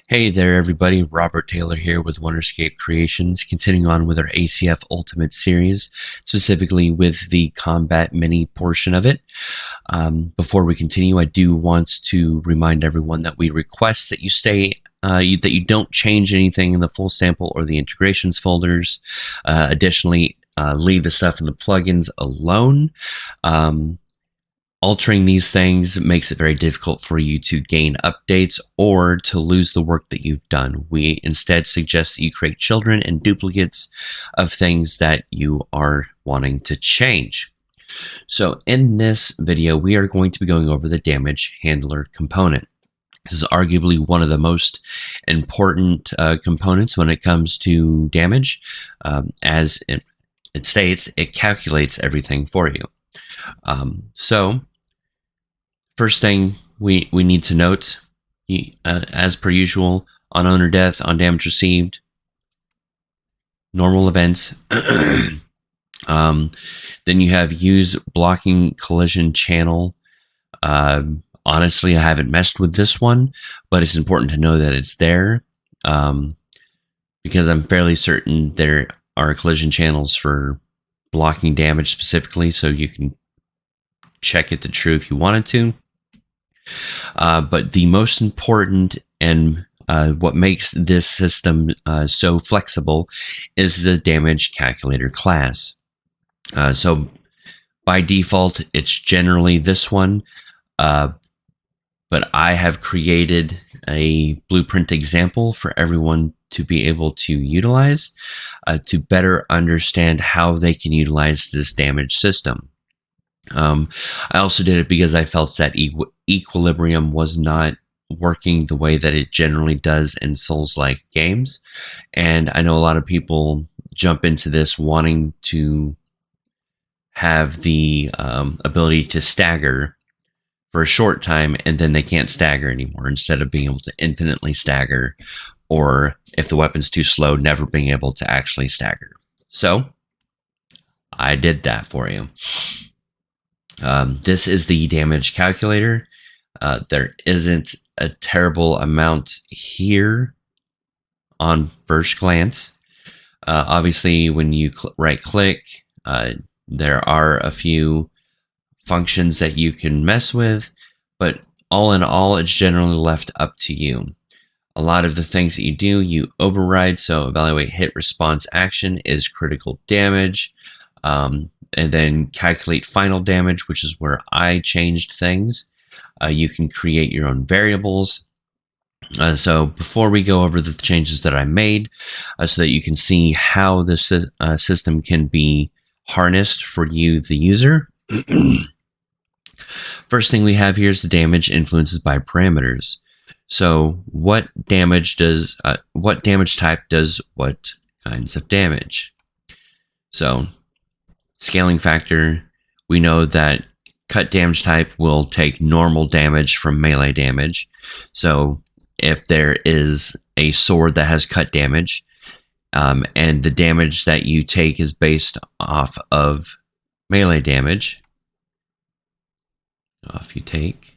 Hey there, everybody. Robert Taylor here with Wonderscape Creations, continuing on with our ACF Ultimate series, specifically with the combat mini portion of it. Before we continue, I do want to remind everyone that we request that you that you don't change anything in the full sample or the integrations folders. Additionally, leave the stuff in the plugins alone. Altering these things makes it very difficult for you to gain updates or to lose the work that you've done. We instead suggest that you create children and duplicates of things that you are wanting to change. So in this video, we are going to be going over the damage handler component. This is arguably one of the most important components when it comes to damage. As it states, it calculates everything for you. So first thing we need to note, as per usual, on owner death, on damage received, normal events. Then you have use blocking collision channel. Honestly, I haven't messed with this one, but it's important to know that it's there, because I'm fairly certain there are collision channels for blocking damage specifically, so you can check it to true if you wanted to. But the most important and what makes this system so flexible is the damage calculator class. So by default, it's generally this one, but I have created a blueprint example for everyone to be able to utilize to better understand how they can utilize this damage system. I also did it because I felt that Equilibrium was not working the way that it generally does in Souls-like games. And I know a lot of people jump into this wanting to have the ability to stagger for a short time, and then they can't stagger anymore, instead of being able to infinitely stagger, or if the weapon's too slow, never being able to actually stagger. So I did that for you. This is the damage calculator. There isn't a terrible amount here on first glance. Obviously, when you right click, there are a few functions that you can mess with, but all in all, it's generally left up to you. A lot of the things that you do, you override. So evaluate hit response action is critical damage. And then calculate final damage, which is where I changed things. You can create your own variables. So before we go over the changes that I made, so that you can see how this system can be harnessed for you, the user. First thing we have here is the damage influences by parameters. So what damage type does what kinds of damage? So scaling factor, we know that cut damage type will take normal damage from melee damage. So if there is a sword that has cut damage, and the damage that you take is based off of melee damage, you take,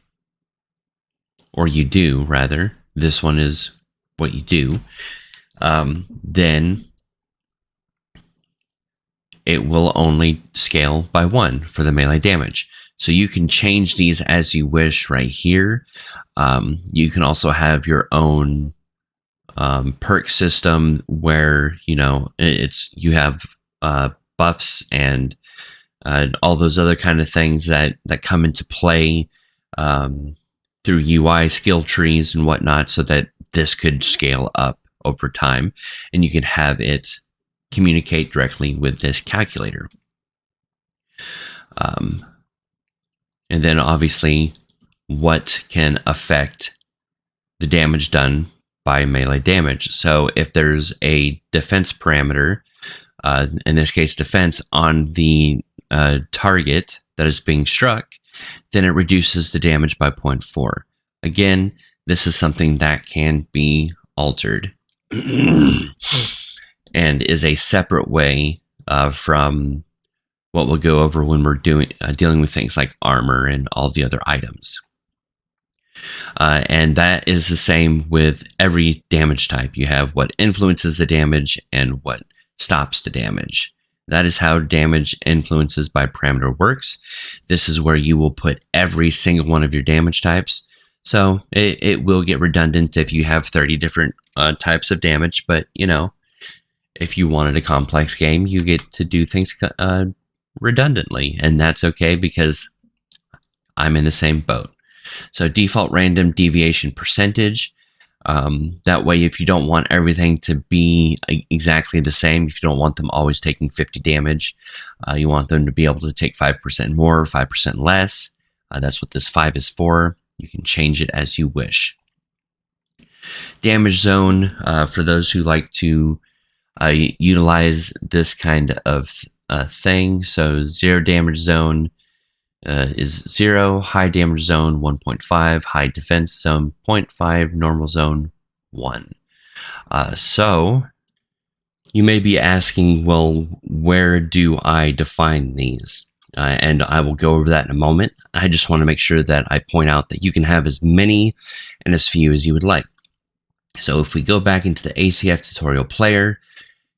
or you do rather, this one is what you do, then it will only scale by 1 for the melee damage. So you can change these as you wish right here. You can also have your own perk system where, you have buffs and all those other kind of things that come into play through UI skill trees and whatnot, so that this could scale up over time, and you can have it communicate directly with this calculator. And then obviously what can affect the damage done by melee damage. So if there's a defense parameter, in this case defense, on the target that is being struck, then it reduces the damage by 0.4. Again, this is something that can be altered. And is a separate way from what we'll go over when we're dealing with things like armor and all the other items. And that is the same with every damage type. You have what influences the damage and what stops the damage. That is how damage influences by parameter works. This is where you will put every single one of your damage types. So it will get redundant if you have 30 different types of damage, but you know, if you wanted a complex game, you get to do things redundantly, and that's okay because I'm in the same boat. So default random deviation percentage. That way, if you don't want everything to be exactly the same, if you don't want them always taking 50 damage, you want them to be able to take 5% more, 5% less. That's what this 5 is for. You can change it as you wish. Damage zone, for those who like to utilize this kind of thing. So 0 damage zone is 0, high damage zone 1.5, high defense zone 0.5, normal zone 1. So you may be asking, well, where do I define these? And I will go over that in a moment. I just want to make sure that I point out that you can have as many and as few as you would like. So if we go back into the ACF tutorial player,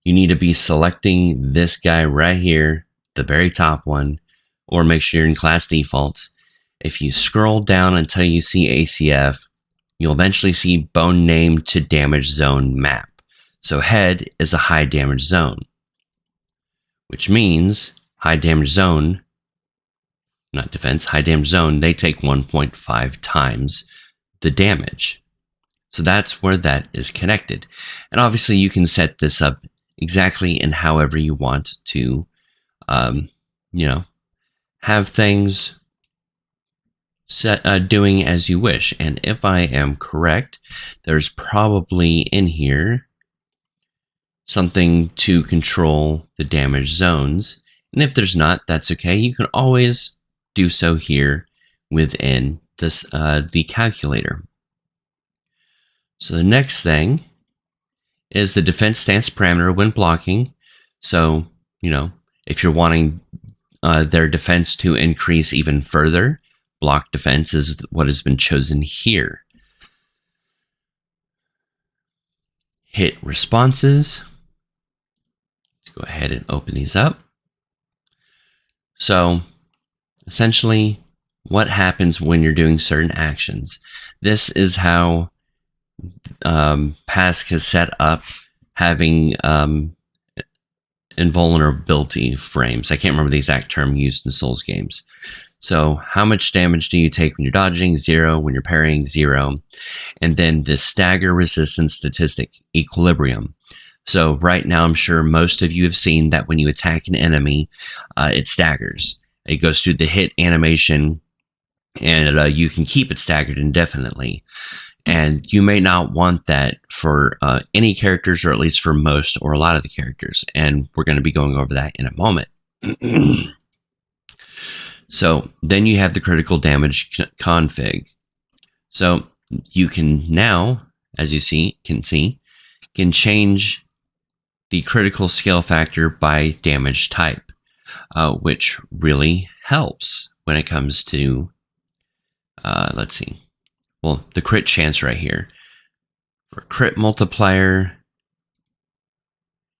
you need to be selecting this guy right here, the very top one, or make sure you're in class defaults. If you scroll down until you see ACF, you'll eventually see bone name to damage zone map. So head is a high damage zone, which means high damage zone, not defense, high damage zone, they take 1.5 times the damage. So that's where that is connected. And obviously you can set this up exactly in however you want to, you know, have things set, doing as you wish. And if I am correct, there's probably in here something to control the damage zones. And if there's not, that's okay. You can always do so here within this the calculator. So the next thing is the defense stance parameter when blocking. So, you know, if you're wanting their defense to increase even further, block defense is what has been chosen here. Hit responses. Let's go ahead and open these up. So essentially what happens when you're doing certain actions. This is how PASC has set up having invulnerability frames. I can't remember the exact term used in Souls games. So how much damage do you take when you're dodging? 0. When you're parrying? 0. And then the stagger resistance statistic, equilibrium. So right now, I'm sure most of you have seen that when you attack an enemy, it staggers. It goes through the hit animation, and you can keep it staggered indefinitely. And you may not want that for any characters, or at least for most or a lot of the characters. And we're going to be going over that in a moment. So then you have the critical damage config. So you can now, as you can change the critical scale factor by damage type, which really helps when it comes to, let's see. Well, the crit chance right here. For crit multiplier,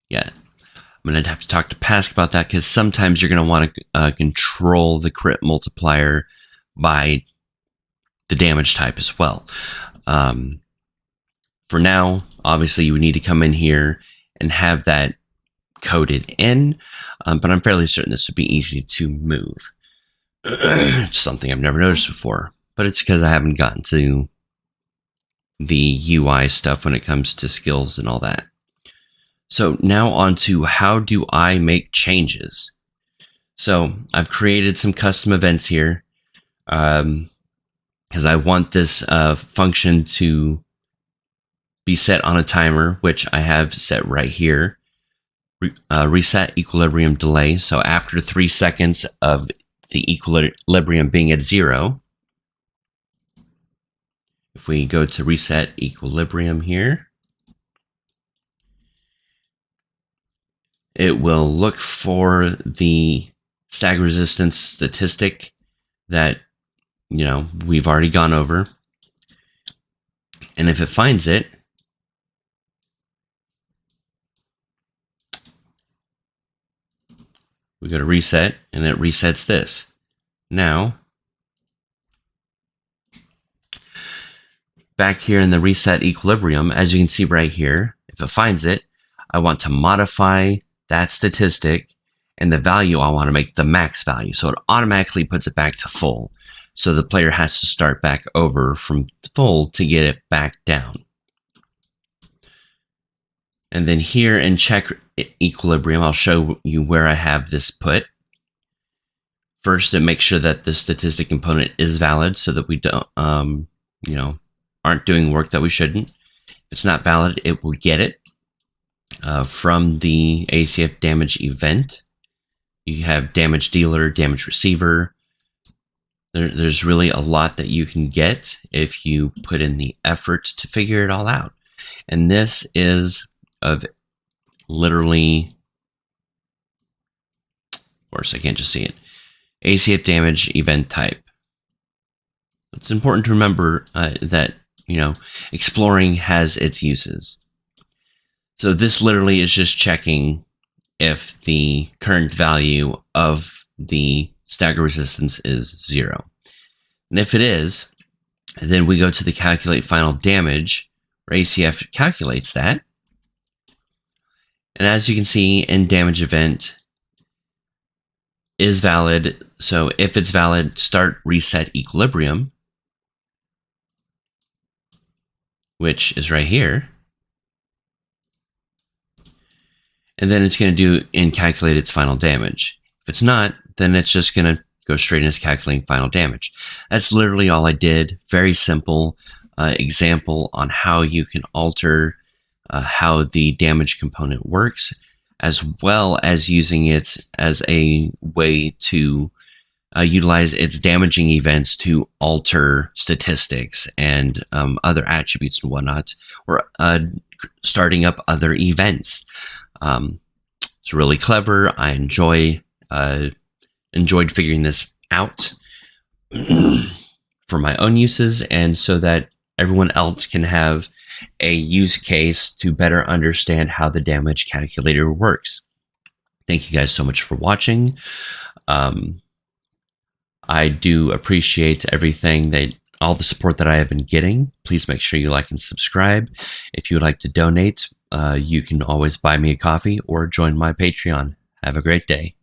yeah, I'm going to have to talk to PASC about that, because sometimes you're going to want to control the crit multiplier by the damage type as well. For now, obviously, you would need to come in here and have that coded in, but I'm fairly certain this would be easy to move. It's something I've never noticed before, but it's because I haven't gotten to the UI stuff when it comes to skills and all that. So now on to how do I make changes. So I've created some custom events here because I want this function to be set on a timer, which I have set right here. Reset equilibrium delay. So after 3 seconds of the equilibrium being at 0, if we go to reset equilibrium here, it will look for the stagger resistance statistic that, you know, we've already gone over. And if it finds it, we go to reset, and it resets this. Now, back here in the reset equilibrium, as you can see right here, if it finds it, I want to modify that statistic and the value I want to make the max value. So it automatically puts it back to full. So the player has to start back over from full to get it back down. And then here in check equilibrium, I'll show you where I have this put. First, it makes sure that the statistic component is valid so that we don't, aren't doing work that we shouldn't. If it's not valid, it will get it from the ACF damage event. You have damage dealer, damage receiver. There's really a lot that you can get if you put in the effort to figure it all out. And this is of literally, of course, I can't just see it. ACF damage event type. It's important to remember that, exploring has its uses. So this literally is just checking if the current value of the stagger resistance is 0. And if it is, then we go to the calculate final damage, where ACF calculates that. And as you can see in damage event is valid. So if it's valid, start reset equilibrium, which is right here. And then it's going to do and calculate its final damage. If it's not, then it's just going to go straight into calculating final damage. That's literally all I did. Very simple example on how you can alter how the damage component works, as well as using it as a way to utilize its damaging events to alter statistics and other attributes and whatnot, or starting up other events. It's really clever. I enjoyed figuring this out for my own uses, and so that everyone else can have a use case to better understand how the damage calculator works. Thank you guys so much for watching. I do appreciate everything all the support that I have been getting. Please make sure you like and subscribe. If you would like to donate, you can always buy me a coffee or join my Patreon. Have a great day.